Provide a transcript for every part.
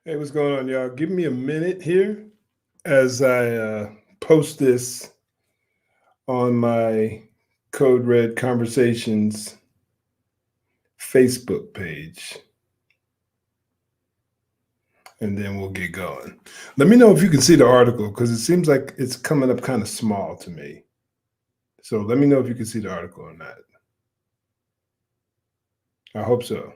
Hey, what's going on, y'all? Give me a minute here as I post this on my Code Red Conversations Facebook page, and then we'll get going. Let me know if you can see the article because it seems like it's coming up kind of small to me. So let me know if you can see the article or not. I hope so.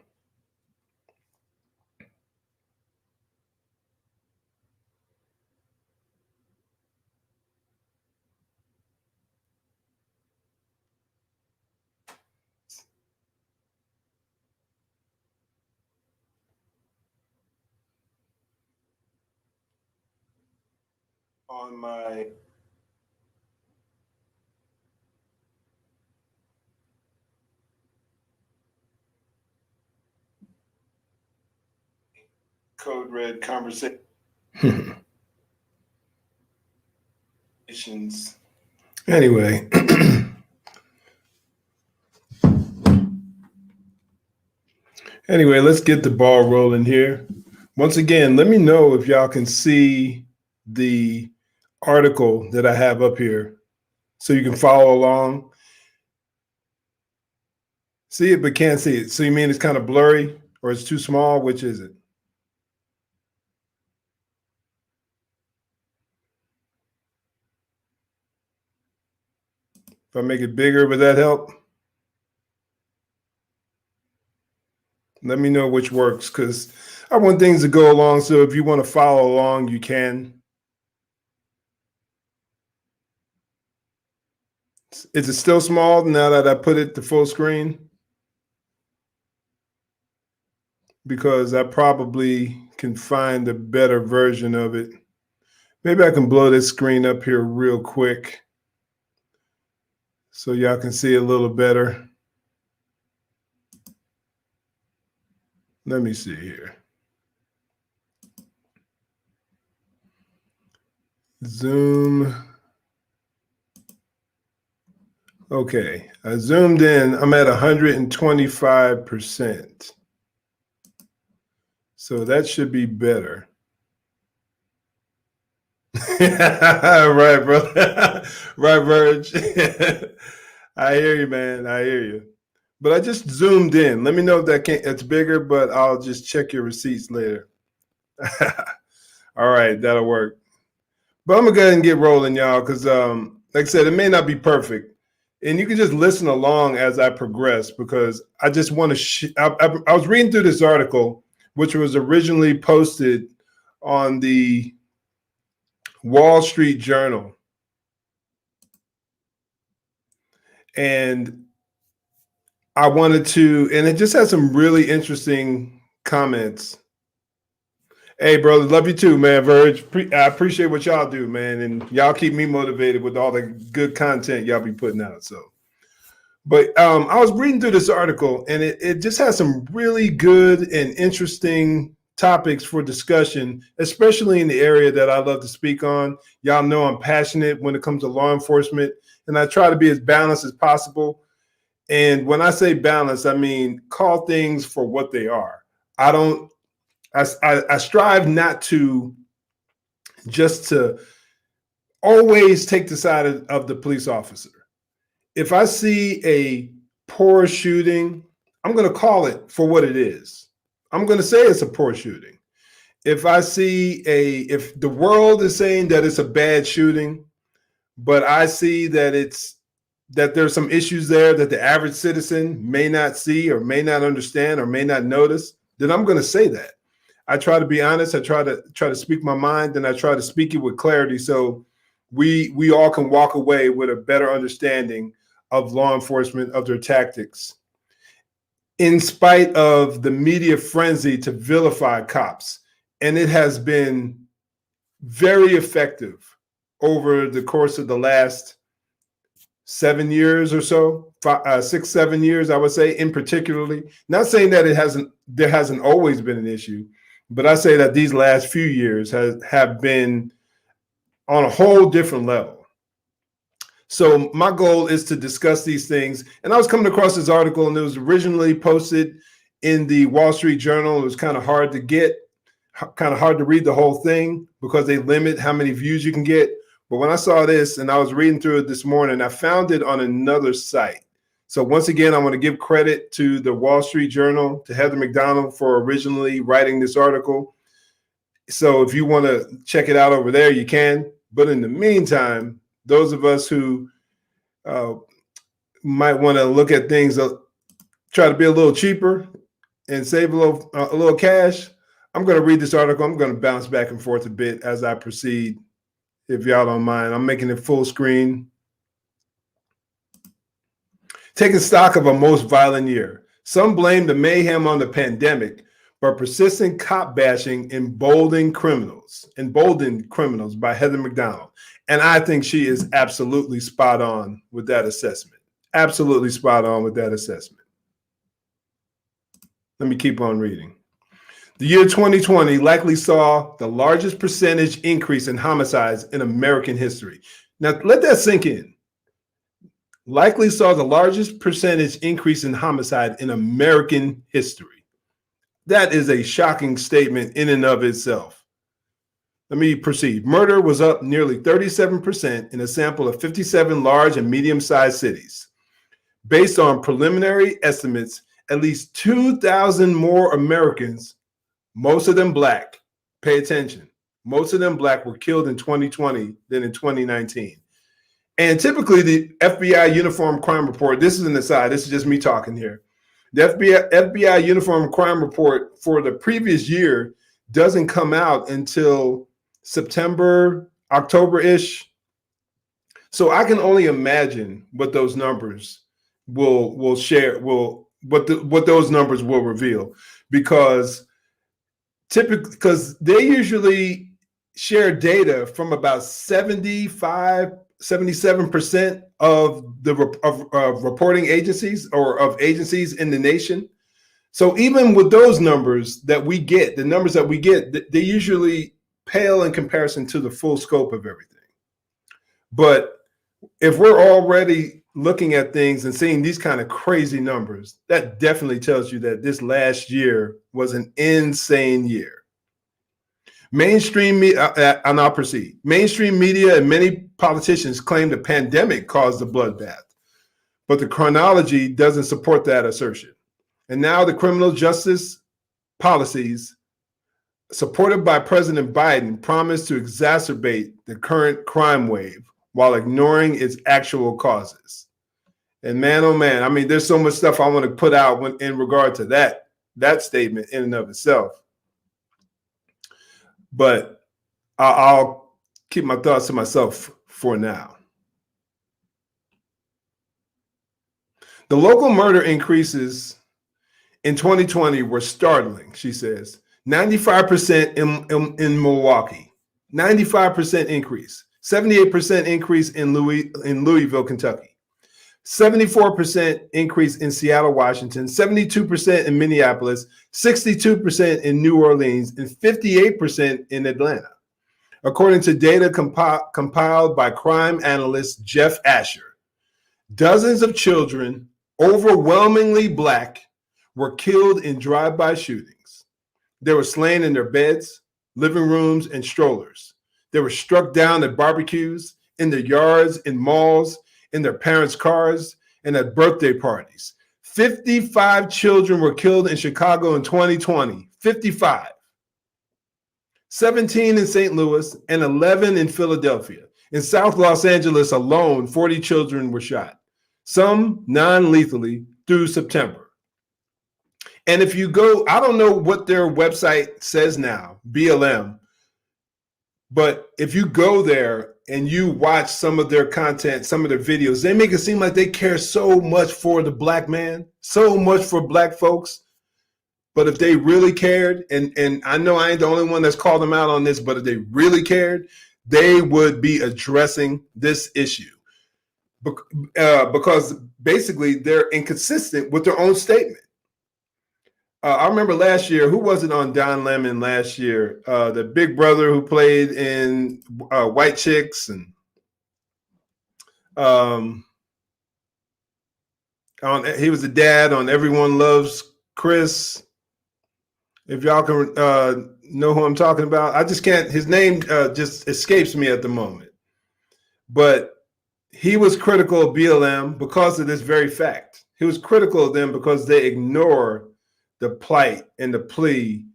On my Code Red Conversations. Anyway. Anyway, let's get the ball rolling here. Once again, let me know if y'all can see the article that I have up here so you can follow along. See it, but can't see it. So you mean it's kind of blurry or it's too small? Which is it? If I make it bigger, would that help? Let me know which works because I want things to go along. So if you want to follow along, you can. Is it still small now that I put it to full screen? Because I probably can find a better version of it. Maybe I can blow this screen up here real quick so y'all can see a little better. Let me see here. Zoom. Okay, I zoomed in. I'm at 125%. So that should be better. Right, brother. Right, Verge. I hear you, man. I hear you. But I just zoomed in. Let me know if it's bigger, but I'll just check your receipts later. All right, that'll work. But I'm gonna go ahead and get rolling, y'all, because like I said, it may not be perfect. And you can just listen along as I progress because I just want to I was reading through this article, which was originally posted on the Wall Street Journal. And I wanted to, and it just had some really interesting comments. Hey, brother, love you too, man, Verge. I appreciate what y'all do, man. And y'all keep me motivated with all the good content y'all be putting out. So, but I was reading through this article and it just has some really good and interesting topics for discussion, especially in the area that I love to speak on. Y'all know I'm passionate when it comes to law enforcement, and I try to be as balanced as possible. And when I say balance, I mean call things for what they are. I strive not to just to always take the side of the police officer. If I see a poor shooting, I'm going to call it for what it is. I'm going to say it's a poor shooting. If I see if the world is saying that it's a bad shooting, but I see that there's some issues there that the average citizen may not see or may not understand or may not notice, then I'm going to say that. I try to be honest. I try to speak my mind, and I try to speak it with clarity so we all can walk away with a better understanding of law enforcement, of their tactics. In spite of the media frenzy to vilify cops, and it has been very effective over the course of the last 7 years or so, 6, 7 years, I would say, in particularly. Not saying that there hasn't always been an issue, but I say that these last few years have been on a whole different level. So my goal is to discuss these things. And I was coming across this article, and it was originally posted in the Wall Street Journal. It was kind of hard to get, kind of hard to read the whole thing because they limit how many views you can get. But when I saw this and I was reading through it this morning, I found it on another site. So once again, I want to give credit to the Wall Street Journal, to Heather MacDonald for originally writing this article. So if you want to check it out over there, you can. But in the meantime, those of us who might want to look at things, try to be a little cheaper and save a little cash, I'm going to read this article. I'm going to bounce back and forth a bit as I proceed, if y'all don't mind. I'm making it full screen. Taking stock of a most violent year. Some blame the mayhem on the pandemic, but persistent cop bashing emboldened criminals by Heather MacDonald. And I think she is absolutely spot on with that assessment. Absolutely spot on with that assessment. Let me keep on reading. The year 2020 likely saw the largest percentage increase in homicides in American history. Now, let that sink in. Likely saw the largest percentage increase in homicide in American history. That is a shocking statement in and of itself. Let me proceed. Murder was up nearly 37% in a sample of 57 large and medium-sized cities. Based on preliminary estimates, at least 2,000 more Americans, most of them Black, pay attention, most of them Black, were killed in 2020 than in 2019. And typically the FBI Uniform Crime Report, this is an aside, this is just me talking here. The FBI Uniform Crime Report for the previous year doesn't come out until September, October-ish. So I can only imagine what those numbers will share, what those numbers will reveal, because they usually share data from about 77% of the reporting agencies, or of agencies in the nation. So even with those numbers that we get, the numbers that we get, they usually pale in comparison to the full scope of everything. But if we're already looking at things and seeing these kind of crazy numbers, that definitely tells you that this last year was an insane year. Mainstream media, and I'll proceed. Mainstream media and many politicians claim the pandemic caused the bloodbath, but the chronology doesn't support that assertion. And now the criminal justice policies supported by President Biden promise to exacerbate the current crime wave while ignoring its actual causes. And man, oh man, I mean, there's so much stuff I want to put out in regard to that statement in and of itself. But I'll keep my thoughts to myself for now. The local murder increases in 2020 were startling, she says. 95% in Milwaukee, 95% increase, 78% increase in Louisville, Kentucky, 74% increase in Seattle, Washington, 72% in Minneapolis, 62% in New Orleans, and 58% in Atlanta. According to data compiled by crime analyst Jeff Asher, dozens of children, overwhelmingly Black, were killed in drive-by shootings. They were slain in their beds, living rooms, and strollers. They were struck down at barbecues, in their yards, in malls, in their parents' cars, and at birthday parties. 55 children were killed in Chicago in 2020. 55. 17 in St. Louis and 11 in Philadelphia. In South Los Angeles alone, 40 children were shot, some non-lethally, through September. And if you go, I don't know what their website says now, BLM, but if you go there and you watch some of their content, some of their videos, they make it seem like they care so much for the Black man, so much for Black folks. But if they really cared, and I know I ain't the only one that's called them out on this, but if they really cared, they would be addressing this issue. Because basically they're inconsistent with their own statement. I remember last year, who was it on Don Lemon last year? The big brother who played in White Chicks, and Um, he was the dad on Everyone Loves Chris. If y'all can know who I'm talking about, I just can't. His name just escapes me at the moment. But he was critical of BLM because of this very fact. He was critical of them because they ignore the plight and the plea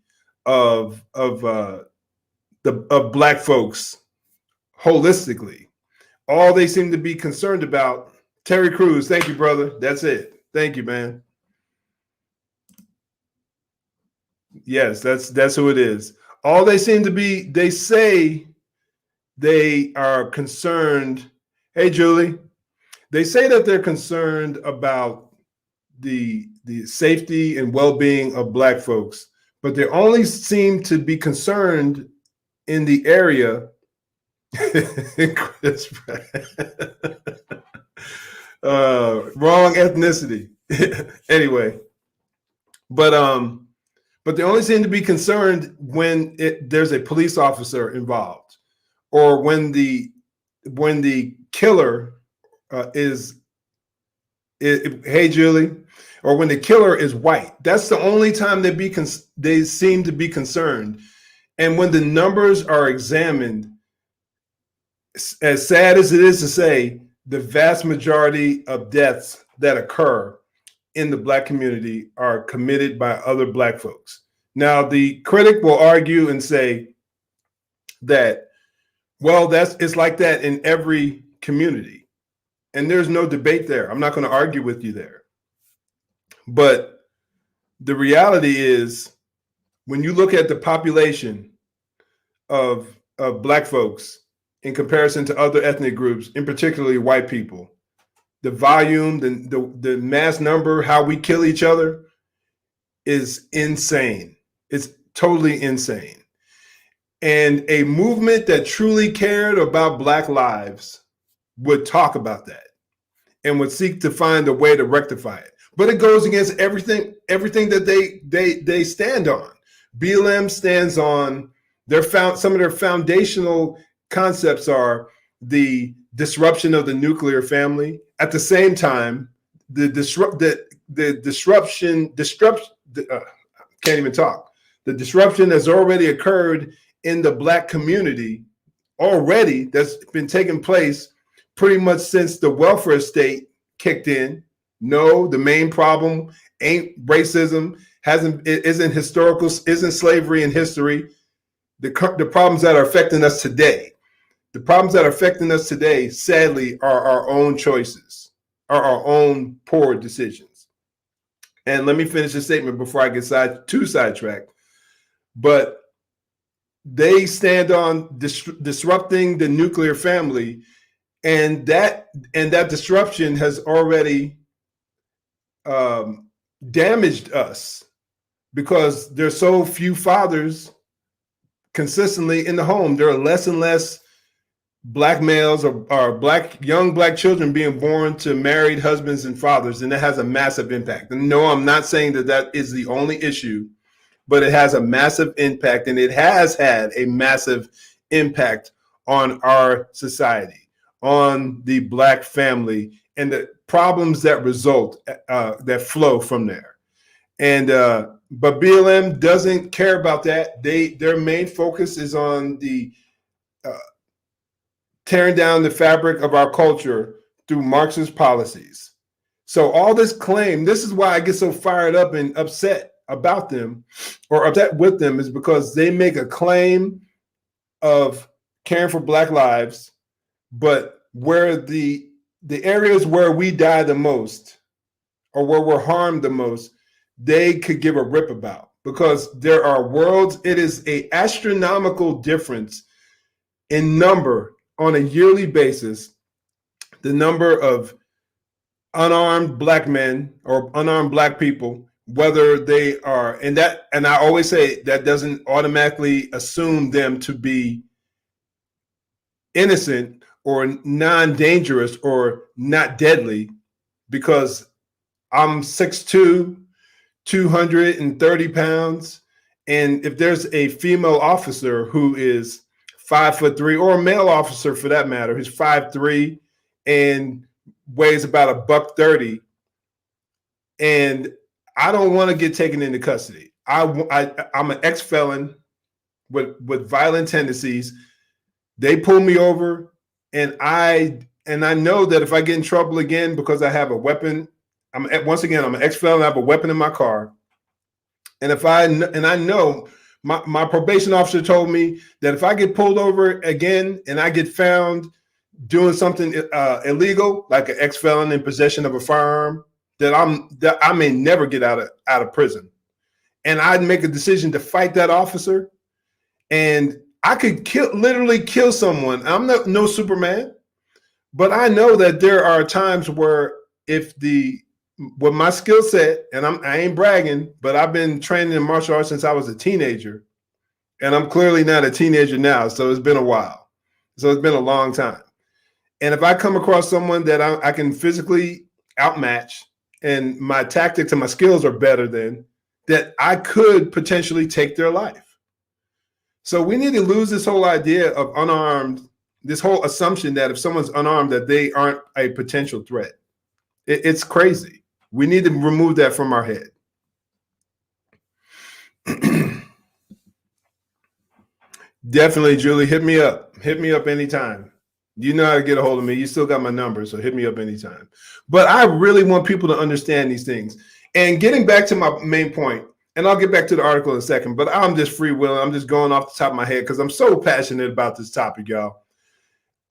of Black folks holistically. All they seem to be concerned about. Terry Crews, thank you, brother. That's it. Thank you, man. Yes, that's who it is. All they seem to be, they say they are concerned. Hey, Julie, they say that they're concerned about the safety and well-being of Black folks, but they only seem to be concerned in the area. Wrong ethnicity. Anyway, but they only seem to be concerned when there's a police officer involved, or when the killer hey Julie, or when the killer is white. That's the only time they seem to be concerned. And when the numbers are examined, as sad as it is to say, the vast majority of deaths that occur in the Black community are committed by other Black folks. Now, the critic will argue and say that, well, it's like that in every community. And there's no debate there. I'm not going to argue with you there. But the reality is, when you look at the population of Black folks in comparison to other ethnic groups, in particularly white people, the volume, the mass number, how we kill each other is insane. It's totally insane. And a movement that truly cared about Black lives would talk about that and would seek to find a way to rectify it. But it goes against everything that they stand on. BLM stands on some of their foundational concepts are the disruption of the nuclear family. At the same time, the disruption has already occurred in the Black community already. That's been taking place pretty much since the welfare state kicked in. No, the main problem ain't racism, isn't slavery in history. The problems that are affecting us today. The problems that are affecting us today, sadly, are our own choices, are our own poor decisions. And let me finish the statement before I get too sidetracked. But they stand on disrupting the nuclear family, and that disruption has already damaged us because there's so few fathers consistently in the home. There are less and less Black males or young Black children being born to married husbands and fathers, and that has a massive impact. And no, I'm not saying that is the only issue, but it has a massive impact, and it has had a massive impact on our society, on the Black family, and the problems that result, that flow from there. And but BLM doesn't care about that. Their main focus is on the tearing down the fabric of our culture through Marxist policies. So all this claim, this is why I get so fired up and upset about them, or upset with them, is because they make a claim of caring for Black lives, but where the areas where we die the most, or where we're harmed the most, they could give a rip about, because there are worlds. It is an astronomical difference in number on a yearly basis, the number of unarmed Black men or unarmed Black people, whether they are, and I always say that doesn't automatically assume them to be innocent or non-dangerous or not deadly, because I'm 6'2", 230 pounds. And if there's a female officer who is 5'3", or a male officer for that matter, who's 5'3", and weighs about $130, and I don't want to get taken into custody. I'm an ex-felon with violent tendencies. They pull me over, and I know that if I get in trouble again because I have a weapon, I'm an ex-felon. I have a weapon in my car, and I know my probation officer told me that if I get pulled over again and I get found doing something illegal, like an ex-felon in possession of a firearm, that I may never get out of prison. And I'd make a decision to fight that officer, and I could literally kill someone. I'm not no Superman, but I know that there are times where with my skill set, and I ain't bragging, but I've been training in martial arts since I was a teenager, and I'm clearly not a teenager now, so it's been a while. So it's been a long time. And if I come across someone that I can physically outmatch, and my tactics and my skills are better than, that I could potentially take their life. So we need to lose this whole idea of unarmed, this whole assumption that if someone's unarmed, that they aren't a potential threat. It's crazy. We need to remove that from our head. Definitely, Julie, hit me up. Hit me up anytime. You know how to get a hold of me. You still got my number, so hit me up anytime. But I really want people to understand these things. And getting back to my main point, and I'll get back to the article in a second, but I'm just freewheeling. I'm just going off the top of my head because I'm so passionate about this topic, y'all,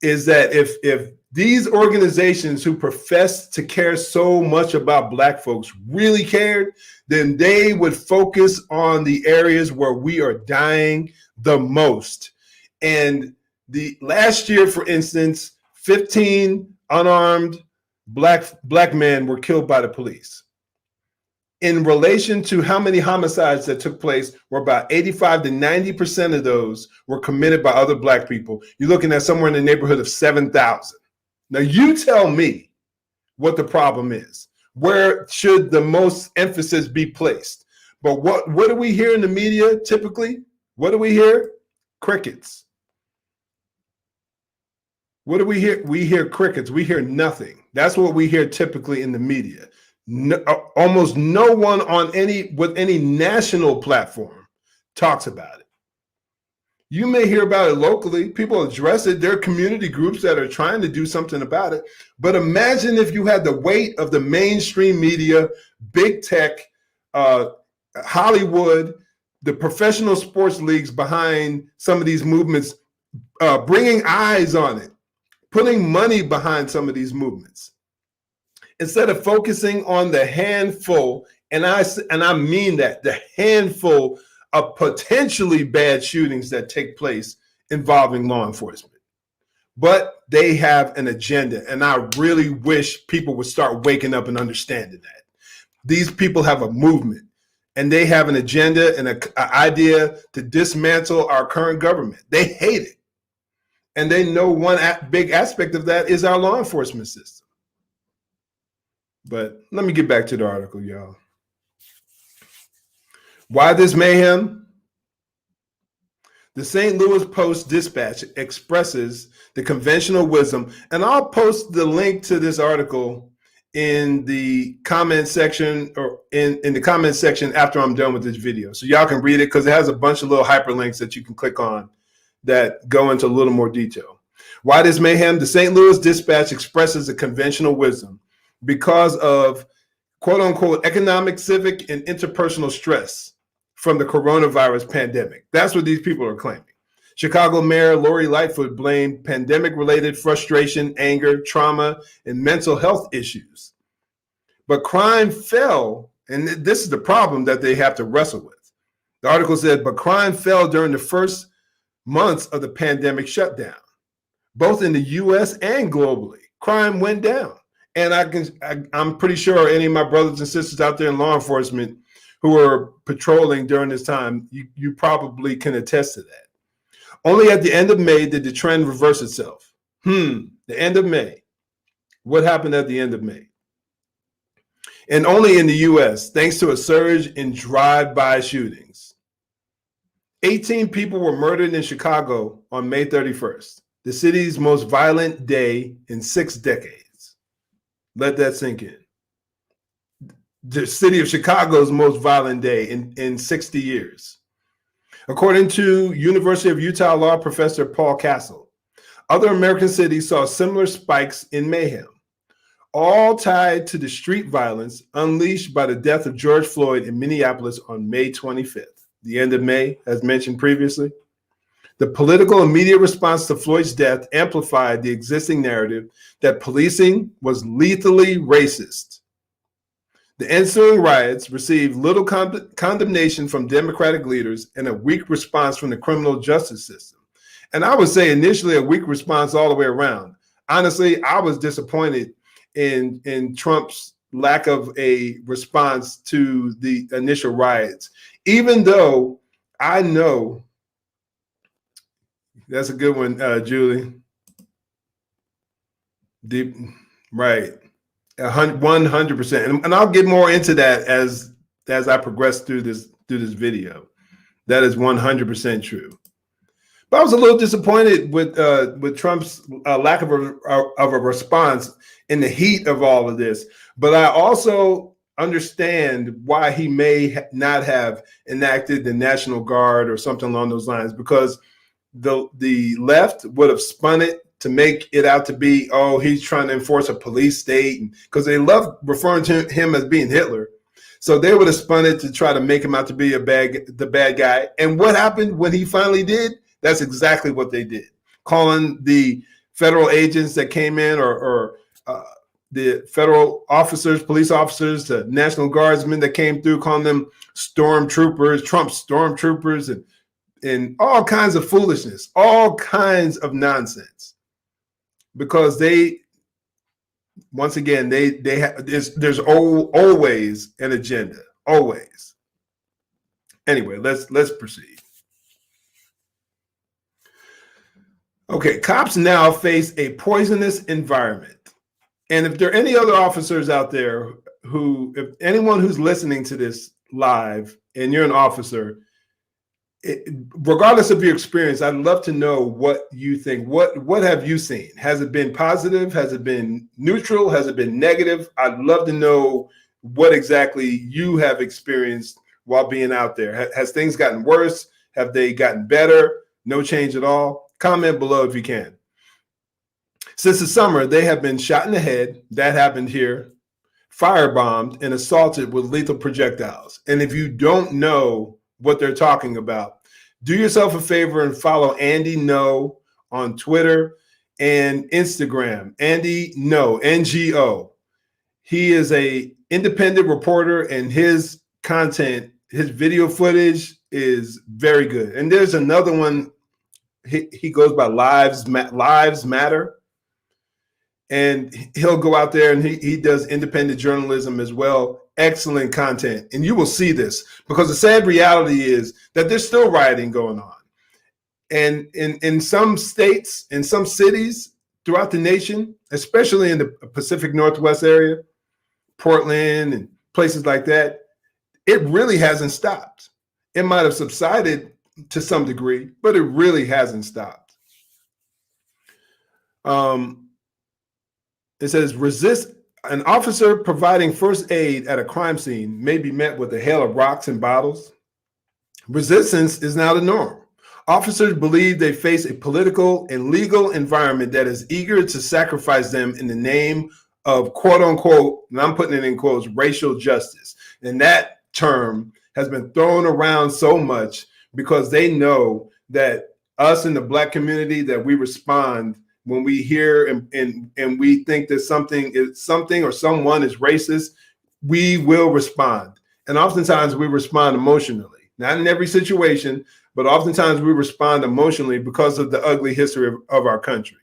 is that if these organizations who profess to care so much about Black folks really cared, then they would focus on the areas where we are dying the most. And the last year, for instance, 15 unarmed black men were killed by the police. In relation to how many homicides that took place, were about 85 to 90% of those were committed by other Black people. You're looking at somewhere in the neighborhood of 7,000. Now you tell me what the problem is. Where should the most emphasis be placed? But what do we hear in the media typically? What do we hear? Crickets. What do we hear? We hear crickets. We hear nothing. That's what we hear typically in the media. No, almost no one with any national platform talks about it. You may hear about it locally. People address it. There are community groups that are trying to do something about it. But imagine if you had the weight of the mainstream media, big tech, Hollywood, the professional sports leagues behind some of these movements, bringing eyes on it, putting money behind some of these movements. Instead of focusing on the handful, and I mean that, the handful of potentially bad shootings that take place involving law enforcement. But they have an agenda, and I really wish people would start waking up and understanding that. These people have a movement, and they have an agenda and an idea to dismantle our current government. They hate it. And they know one big aspect of that is our law enforcement system. But let me get back to the article, y'all. Why this mayhem? The St. Louis Post-Dispatch expresses the conventional wisdom, and I'll post the link to this article in the comment section, or in the comment section after I'm done with this video. So y'all can read it because it has a bunch of little hyperlinks that you can click on that go into a little more detail. Why this mayhem? The St. Louis Dispatch expresses the conventional wisdom because of quote unquote economic, civic, and interpersonal stress from the coronavirus pandemic. That's what these people are claiming. Chicago Mayor Lori Lightfoot blamed pandemic-related frustration, anger, trauma, and mental health issues. But crime fell, and this is the problem that they have to wrestle with. The article said, but crime fell during the first months of the pandemic shutdown, both in the US and globally. Crime went down. And I'm pretty sure any of my brothers and sisters out there in law enforcement who are patrolling during this time, you probably can attest to that. Only at the end of May did the trend reverse itself. The end of May. What happened at the end of May? And only in the US, thanks to a surge in drive-by shootings. 18 people were murdered in Chicago on May 31st. the city's most violent day in 6 decades. Let that sink in. The city of Chicago's most violent day in 60 years. According to University of Utah law professor Paul Castle, other American cities saw similar spikes in mayhem, all tied to the street violence unleashed by the death of George Floyd in Minneapolis on May 25th, the end of May, as mentioned previously. The political and media response to Floyd's death amplified the existing narrative that policing was lethally racist. The ensuing riots received little condemnation from Democratic leaders and a weak response from the criminal justice system. And I would say initially a weak response all the way around. Honestly, I was disappointed in Trump's lack of a response to the initial riots, even though I know that's a good one, Julie. Deep, right. 100%, and I'll get more into that as I progress through this video. That is 100% true. But I was a little disappointed with Trump's lack of a response in the heat of all of this. But I also understand why he may not have enacted the National Guard or something along those lines, because the left would have spun it to make it out to be, oh, he's trying to enforce a police state, because they love referring to him as being Hitler. So they would have spun it to try to make him out to be the bad guy. And what happened when he finally did? That's exactly what they did, calling the federal agents that came in or the federal officers, police officers, the National Guardsmen that came through, calling them stormtroopers, Trump stormtroopers, and all kinds of foolishness, all kinds of nonsense. Because they, once again, they have, there's always an agenda, always. Anyway, let's proceed. Okay, cops now face a poisonous environment. And if there are any other officers out there if anyone who's listening to this live and you're an officer, regardless of your experience, I'd love to know what you think. What have you seen? Has it been positive? Has it been neutral? Has it been negative? I'd love to know what exactly you have experienced while being out there. Has things gotten worse? Have they gotten better? No change at all? Comment below if you can. Since the summer, they have been shot in the head. That happened here. Firebombed and assaulted with lethal projectiles. And if you don't know what they're talking about, do yourself a favor and follow Andy No on Twitter and Instagram. Andy No, NGO. He is a independent reporter, and his content, his video footage is very good. And there's another one. He goes by Lives Matter. And he'll go out there and he does independent journalism as well. Excellent content. And you will see this, because the sad reality is that there's still rioting going on. And in some states, in some cities throughout the nation, especially in the Pacific Northwest area, Portland and places like that, it really hasn't stopped. It might have subsided to some degree, but it really hasn't stopped. It says, resist. An officer providing first aid at a crime scene may be met with a hail of rocks and bottles. Resistance is now the norm. Officers believe they face a political and legal environment that is eager to sacrifice them in the name of, quote unquote, and I'm putting it in quotes, racial justice. And that term has been thrown around so much because they know that us in the Black community, that we respond when we hear and we think that something or someone is racist, we will respond. And oftentimes we respond emotionally. Not in every situation, but oftentimes we respond emotionally because of the ugly history of our country.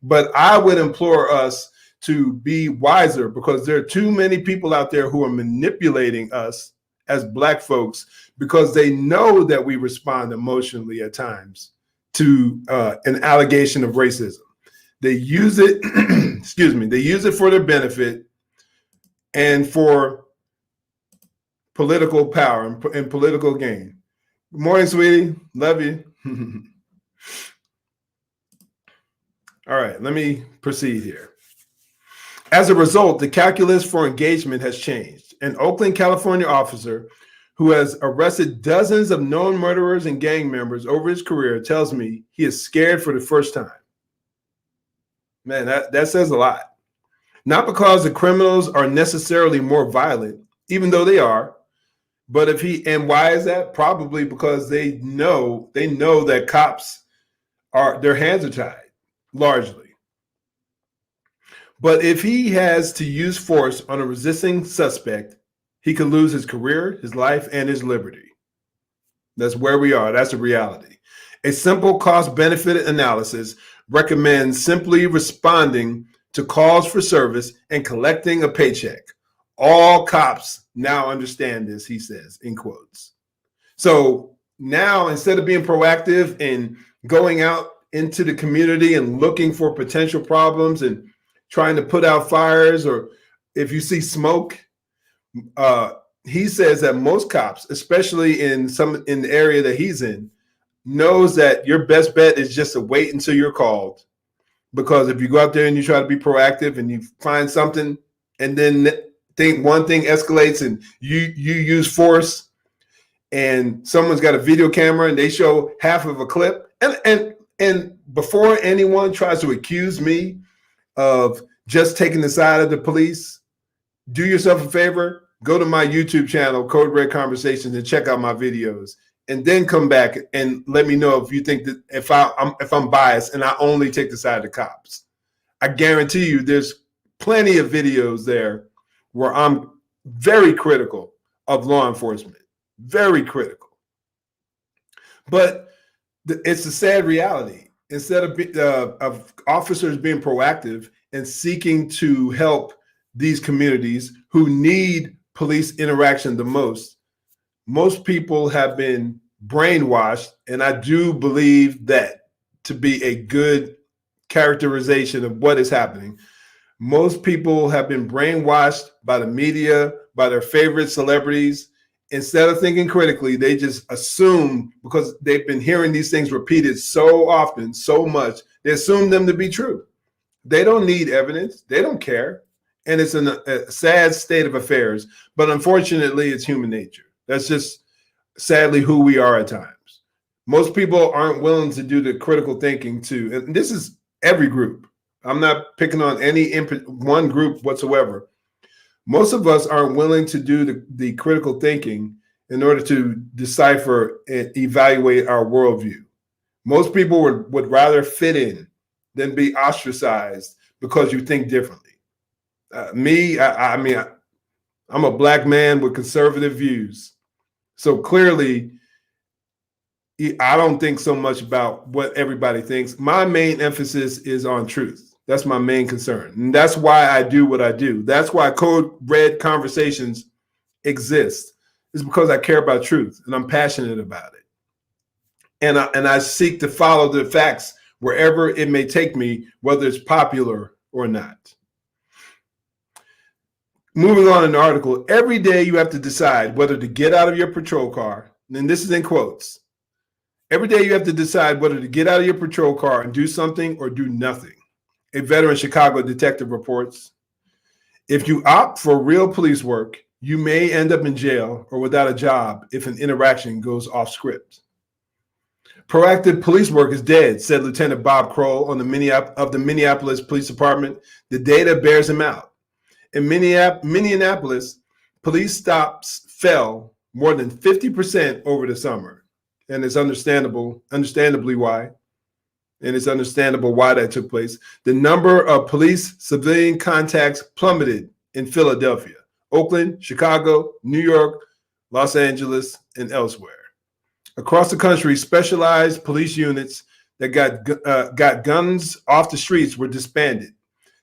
But I would implore us to be wiser, because there are too many people out there who are manipulating us as Black folks because they know that we respond emotionally at times to an allegation of racism. They use it, excuse me, they use it for their benefit and for political power and political gain. Good morning, sweetie. Love you. All right, let me proceed here. As a result, the calculus for engagement has changed. An Oakland, California officer who has arrested dozens of known murderers and gang members over his career tells me he is scared for the first time. Man, that says a lot. Not because the criminals are necessarily more violent, even though they are, but and why is that? Probably because they know that cops their hands are tied, largely. But if he has to use force on a resisting suspect, he could lose his career, his life, and his liberty. That's where we are. That's the reality. A simple cost-benefit analysis recommends simply responding to calls for service and collecting a paycheck. All cops now understand this, he says, in quotes. So now, instead of being proactive and going out into the community and looking for potential problems and trying to put out fires, or if you see smoke, he says that most cops, especially in the area that he's in, knows that your best bet is just to wait until you're called. Because if you go out there and you try to be proactive and you find something, and then one thing escalates and you use force, and someone's got a video camera and they show half of a clip, and before anyone tries to accuse me of just taking the side of the police, do yourself a favor, go to my YouTube channel, Code Red Conversations, and check out my videos, and then come back and let me know if you think that if I'm biased and I only take the side of the cops. I guarantee you there's plenty of videos there where I'm very critical of law enforcement, very critical. But it's a sad reality. Instead of officers being proactive and seeking to help these communities who need police interaction the most people have been brainwashed, and I do believe that to be a good characterization of what is happening. Most people have been brainwashed by the media, by their favorite celebrities. Instead of thinking critically, they just assume, because they've been hearing these things repeated so often, so much, they assume them to be true. They don't need evidence. They don't care. And it's a sad state of affairs. But unfortunately, it's human nature. That's just sadly who we are at times. Most people aren't willing to do the critical thinking and this is every group. I'm not picking on one group whatsoever. Most of us aren't willing to do the critical thinking in order to decipher and evaluate our worldview. Most people would rather fit in than be ostracized because you think differently. I mean, I'm a Black man with conservative views. So clearly, I don't think so much about what everybody thinks. My main emphasis is on truth. That's my main concern. And that's why I do what I do. That's why Code Red Conversations exist. It's because I care about truth and I'm passionate about it. And I seek to follow the facts wherever it may take me, whether it's popular or not. Moving on in the article, every day you have to decide whether to get out of your patrol car, and this is in quotes. Every day you have to decide whether to get out of your patrol car and do something or do nothing. A veteran Chicago detective reports, if you opt for real police work, you may end up in jail or without a job if an interaction goes off script. Proactive police work is dead, said Lieutenant Bob Kroll of the Minneapolis Police Department. The data bears him out. In Minneapolis, police stops fell more than 50% over the summer. And it's understandably why. And it's understandable why that took place. The number of police-civilian contacts plummeted in Philadelphia, Oakland, Chicago, New York, Los Angeles, and elsewhere. Across the country, specialized police units that got guns off the streets were disbanded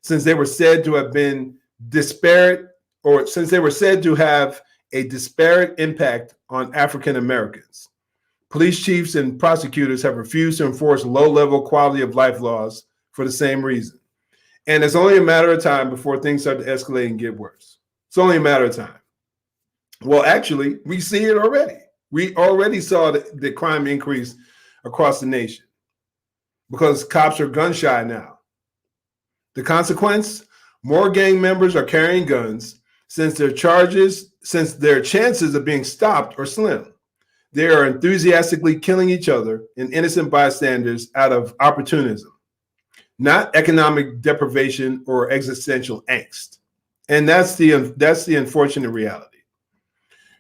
since they were said to have been disparate, or since they were said to have a disparate impact on African Americans. Police chiefs and prosecutors have refused to enforce low-level quality of life laws for the same reason. And it's only a matter of time before things start to escalate and get worse. It's only a matter of time. Well, actually, we see it already. We already saw the crime increase across the nation because cops are gun shy now. The consequence? More gang members are carrying guns since their chances of being stopped are slim. They are enthusiastically killing each other and innocent bystanders out of opportunism, not economic deprivation or existential angst. And that's the unfortunate reality.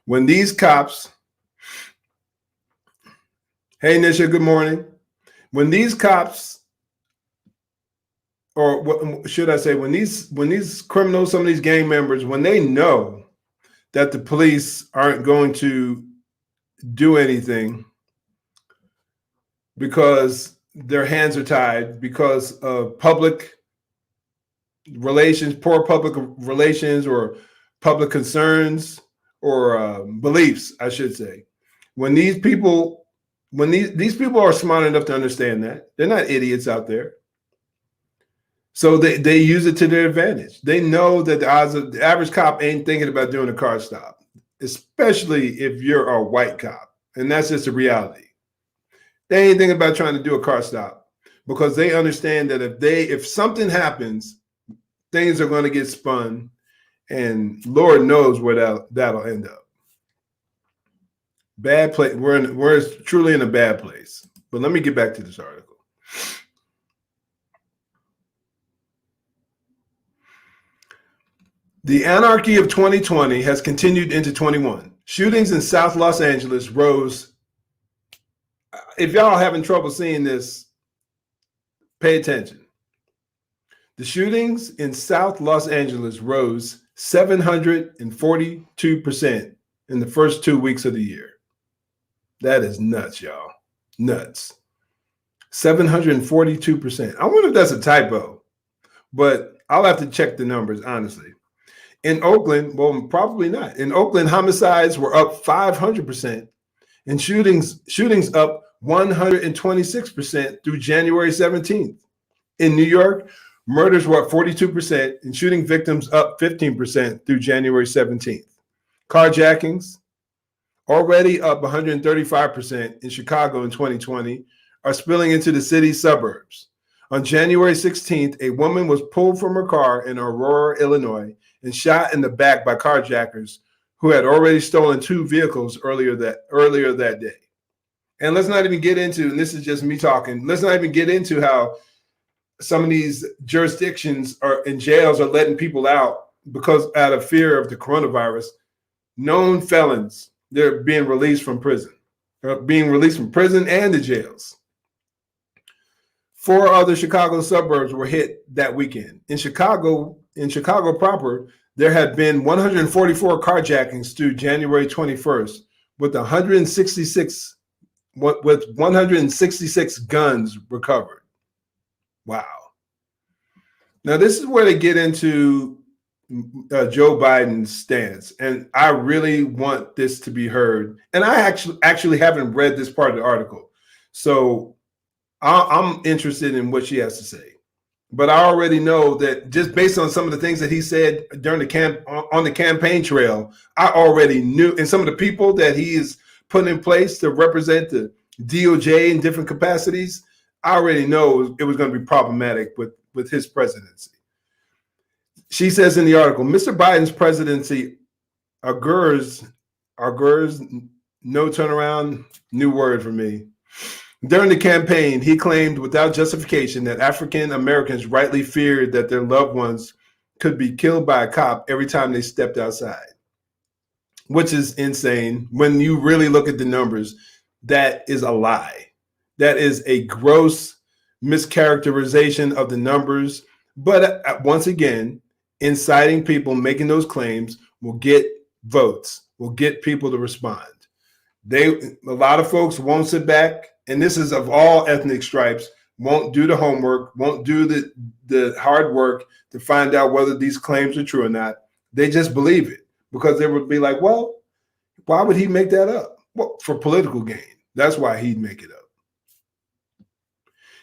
When these cops, hey Nisha, good morning. When these cops, or what should I say, when these criminals, some of these gang members, when they know that the police aren't going to do anything because their hands are tied because of public relations, poor public relations, or public concerns, or beliefs, I should say. When these people are smart enough to understand that, they're not idiots out there. So they use it to their advantage. They know that the average cop ain't thinking about doing a car stop, especially if you're a white cop. And that's just a reality. They ain't thinking about trying to do a car stop because they understand that if something happens, things are going to get spun, and Lord knows where that'll end up. Bad place. We're truly in a bad place. But let me get back to this article. The anarchy of 2020 has continued into 21. Shootings in South Los Angeles rose. If y'all having trouble seeing this, pay attention. The shootings in South Los Angeles rose 742% in the first 2 weeks of the year. That is nuts, y'all. Nuts. 742%. I wonder if that's a typo, but I'll have to check the numbers, honestly. In Oakland, well, probably not. In Oakland, homicides were up 500%, and shootings up 126% through January 17th. In New York, murders were up 42%, and shooting victims up 15% through January 17th. Carjackings, already up 135% in Chicago in 2020, are spilling into the city's suburbs. On January 16th, a woman was pulled from her car in Aurora, Illinois, and shot in the back by carjackers who had already stolen 2 vehicles earlier that day. And let's not even get into, and this is just me talking, let's not even get into how some of these jurisdictions and jails are letting people out because out of fear of the coronavirus. Known felons, they're being released from prison. They're being released from prison and the jails. 4 other Chicago suburbs were hit that weekend. In Chicago proper, there had been 144 carjackings through January 21st, with 166 guns recovered. Wow. Now, this is where they get into Joe Biden's stance, and I really want this to be heard. And I actually haven't read this part of the article, so I'm interested in what she has to say. But I already know that just based on some of the things that he said during on the campaign trail, I already knew, and some of the people that he is putting in place to represent the DOJ in different capacities, I already know it was going to be problematic with his presidency. She says in the article, Mr. Biden's presidency augurs no turnaround, new word for me. During the campaign, he claimed without justification that African Americans rightly feared that their loved ones could be killed by a cop every time they stepped outside, which is insane. When you really look at the numbers, that is a lie. That is a gross mischaracterization of the numbers. But once again, inciting people, making those claims will get votes, will get people to respond. A lot of folks won't sit back, and this is of all ethnic stripes, won't do the homework, won't do the hard work to find out whether these claims are true or not. They just believe it because they would be like, well, why would he make that up? Well, for political gain. That's why he'd make it up.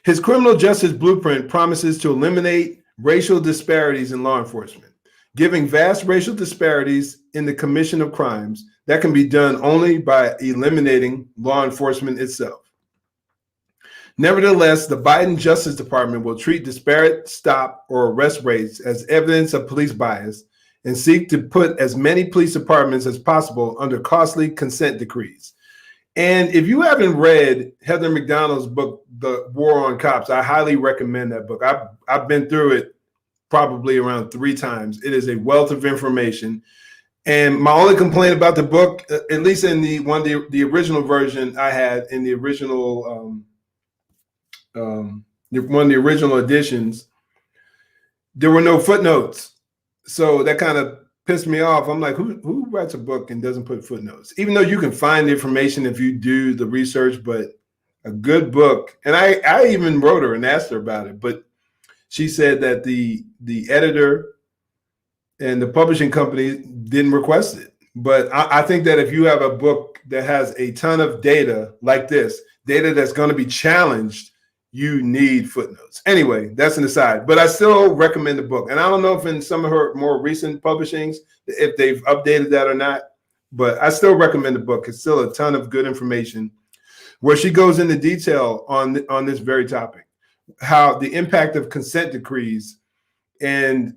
His criminal justice blueprint promises to eliminate racial disparities in law enforcement, giving vast racial disparities in the commission of crimes that can be done only by eliminating law enforcement itself. Nevertheless, the Biden Justice Department will treat disparate stop or arrest rates as evidence of police bias and seek to put as many police departments as possible under costly consent decrees. And if you haven't read Heather MacDonald's book, The War on Cops, I highly recommend that book. I've been through it probably around 3 times. It is a wealth of information. And my only complaint about the book, at least in the original version I had in the original one of the original editions, there were no footnotes. So that kind of pissed me off. I'm like, who writes a book and doesn't put footnotes? Even though you can find the information if you do the research, but a good book. And I even wrote her and asked her about it, but she said that the editor and the publishing company didn't request it. But I think that if you have a book that has a ton of data like this, data that's going to be challenged, you need footnotes. Anyway, that's an aside, but I still recommend the book. And I don't know if in some of her more recent publishings, if they've updated that or not, but I still recommend the book. It's still a ton of good information where she goes into detail on this very topic, how the impact of consent decrees and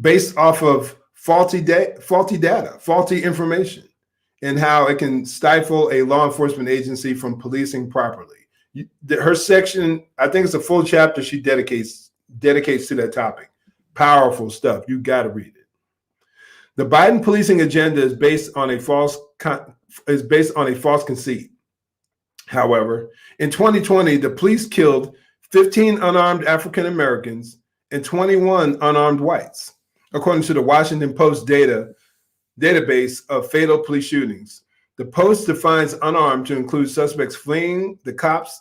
based off of faulty data, faulty information, and how it can stifle a law enforcement agency from policing properly. Her section, I think it's a full chapter she dedicates to that topic. Powerful stuff. You got to read it. The Biden policing agenda is based on a false conceit. However, in 2020, the police killed 15 unarmed African Americans and 21 unarmed whites, according to the Washington Post database of fatal police shootings. The Post defines unarmed to include suspects fleeing the cops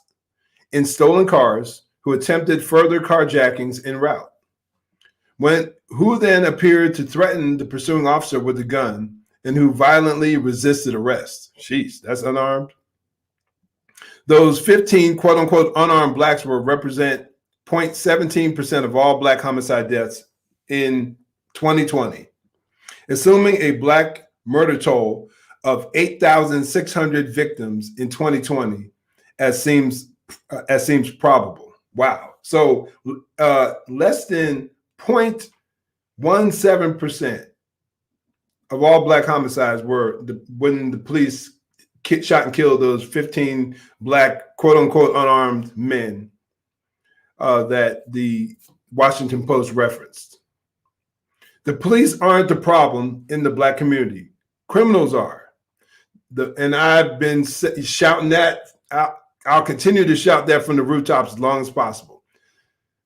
in stolen cars who attempted further carjackings en route, who then appeared to threaten the pursuing officer with a gun and who violently resisted arrest. Jeez, that's unarmed. Those 15 quote-unquote unarmed blacks will represent 0.17% of all black homicide deaths in 2020, assuming a black murder toll of 8,600 victims in 2020, as seems probable. Wow. So less than 0.17% of all black homicides were when the police shot and killed those 15 black quote unquote unarmed men that the Washington Post referenced. The police aren't the problem in the black community. Criminals are. And I've been shouting that. I'll continue to shout that from the rooftops as long as possible.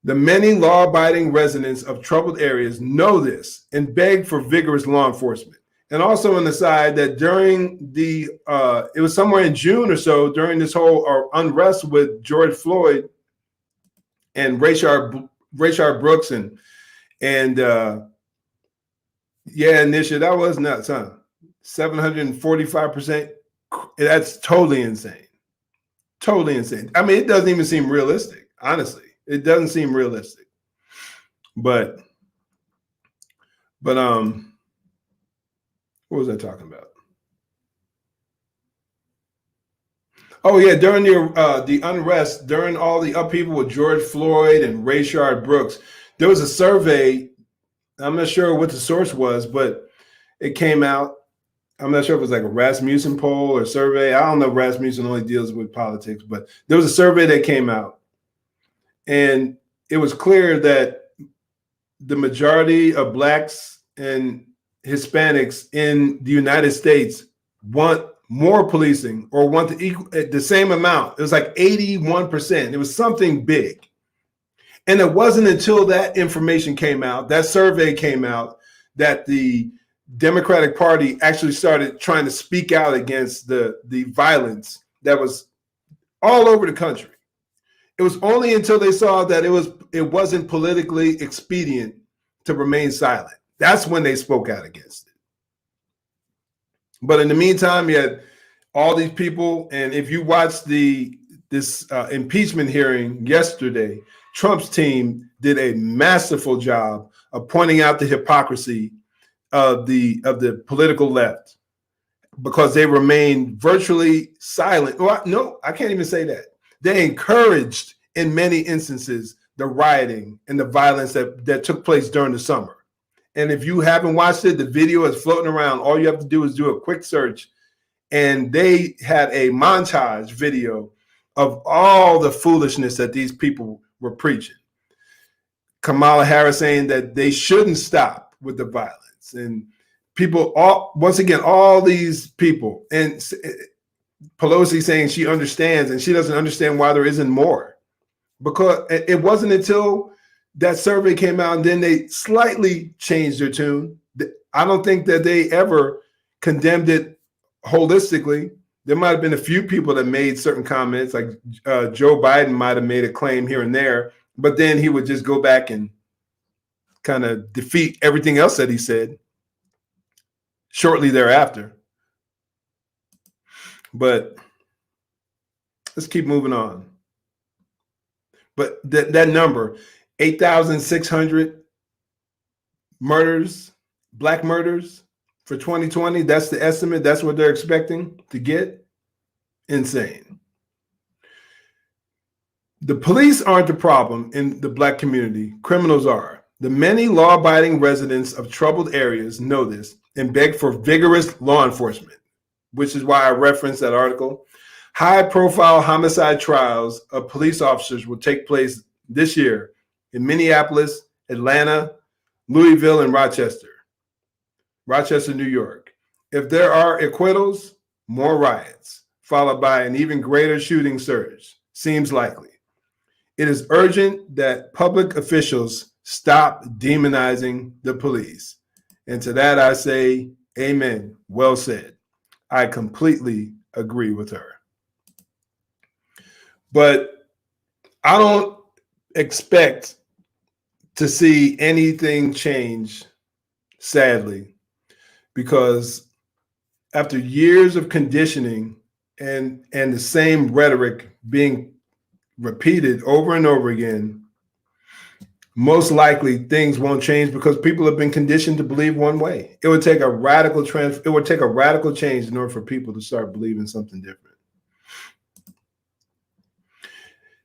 The many law-abiding residents of troubled areas know this and beg for vigorous law enforcement. And also on the side that during it was somewhere in June or so, during this whole unrest with George Floyd and Rayshard Brooks and Nisha, that was nuts, huh? 745%. That's totally insane. Totally insane. I mean, it doesn't even seem realistic, honestly. It doesn't seem realistic. But what was I talking about? Oh yeah, during the unrest, during all the upheaval with George Floyd and Rayshard Brooks, there was a survey. I'm not sure what the source was, but it came out. I'm not sure if it was like a Rasmussen poll or survey. I don't know. Rasmussen only deals with politics, but there was a survey that came out, and it was clear that the majority of blacks and Hispanics in the United States want more policing or want the same amount. It was like 81%. It was something big. And it wasn't until that information came out, that survey came out, that the Democratic Party actually started trying to speak out against the violence that was all over the country. It was only until they saw that it wasn't politically expedient to remain silent. That's when they spoke out against it. But in the meantime, you had all these people, and if you watched this impeachment hearing yesterday, Trump's team did a masterful job of pointing out the hypocrisy of the political left, because they remained virtually silent. Well, no, I can't even say that. They encouraged, in many instances, the rioting and the violence that took place during the summer. And if you haven't watched it, the video is floating around. All you have to do is do a quick search. And they had a montage video of all the foolishness that these people were preaching. Kamala Harris saying that they shouldn't stop with the violence. And people, once again, all these people, and Pelosi saying she understands, and she doesn't understand why there isn't more. Because it wasn't until that survey came out and then they slightly changed their tune. I don't think that they ever condemned it holistically. There might have been a few people that made certain comments, like Joe Biden might have made a claim here and there, but then he would just go back and kind of defeat everything else that he said shortly thereafter. But let's keep moving on. But that number, 8,600 murders, black murders for 2020, that's the estimate. That's what they're expecting to get. Insane. The police aren't the problem in the black community. Criminals are. The many law-abiding residents of troubled areas know this and beg for vigorous law enforcement, which is why I referenced that article. High-profile homicide trials of police officers will take place this year in Minneapolis, Atlanta, Louisville, and Rochester, New York. If there are acquittals, more riots, followed by an even greater shooting surge, seems likely. It is urgent that public officials stop demonizing the police. And to that I say, amen. Well said. I completely agree with her. But I don't expect to see anything change, sadly, because after years of conditioning and the same rhetoric being repeated over and over again, most likely things won't change because people have been conditioned to believe one way. It would take a radical change in order for people to start believing something different.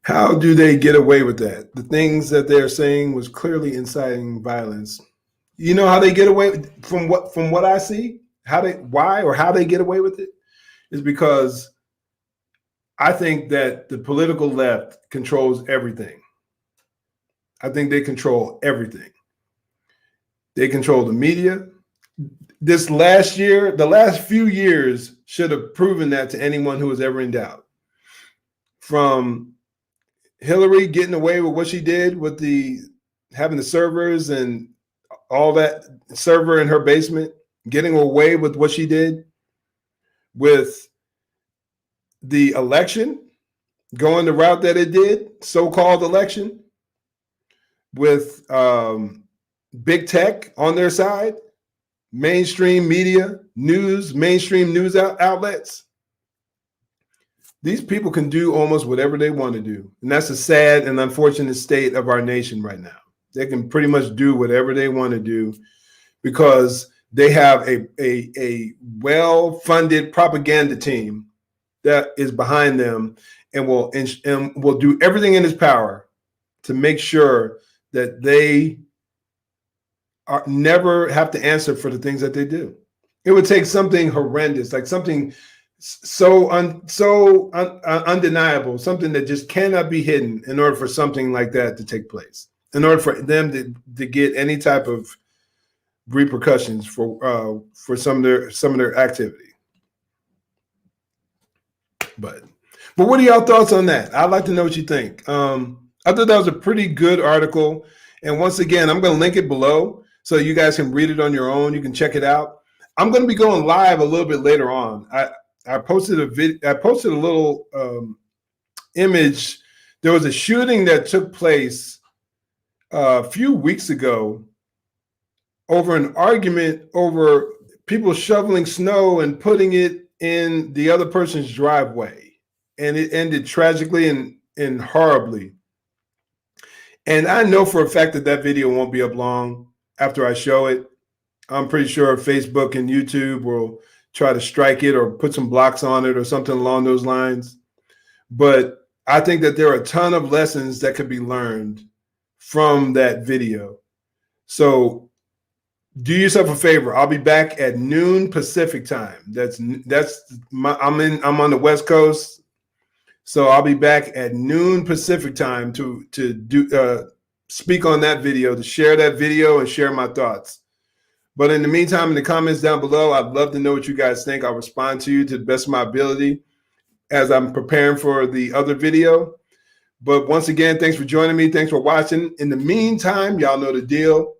How do they get away with that? The things that they're saying was clearly inciting violence. You know how they get away from what I see? How they get away with it is because I think that the political left controls everything. I think they control everything. They control the media. This last year, the last few years should have proven that to anyone who was ever in doubt. From Hillary getting away with what she did with having the servers and all that server in her basement, getting away with what she did with the election, going the route that it did, so-called election, with big tech on their side, mainstream media, mainstream news outlets. These people can do almost whatever they want to do. And that's a sad and unfortunate state of our nation right now. They can pretty much do whatever they want to do because they have a well-funded propaganda team that is behind them and will do everything in its power to make sure that they never have to answer for the things that they do. It would take something horrendous, like something so undeniable, something that just cannot be hidden in order for something like that to take place, in order for them to get any type of repercussions for some of their activity. But what are y'all thoughts on that? I'd like to know what you think. I thought that was a pretty good article. And once again, I'm going to link it below so you guys can read it on your own. You can check it out. I'm going to be going live a little bit later on. I posted a video. I posted a little image. There was a shooting that took place a few weeks ago over an argument over people shoveling snow and putting it in the other person's driveway. And it ended tragically and horribly. And I know for a fact that video won't be up long after I show it. I'm pretty sure Facebook and YouTube will try to strike it or put some blocks on it or something along those lines. But I think that there are a ton of lessons that could be learned from that video. So do yourself a favor. I'll be back at noon Pacific time. I'm on the West Coast. So I'll be back at noon Pacific time to speak on that video, to share that video and share my thoughts. But in the meantime, in the comments down below, I'd love to know what you guys think. I'll respond to you to the best of my ability as I'm preparing for the other video. But once again, thanks for joining me. Thanks for watching. In the meantime, y'all know the deal.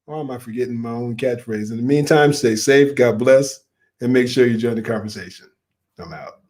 Why am I forgetting my own catchphrase? In the meantime, stay safe, God bless, and make sure you join the conversation. I'm out.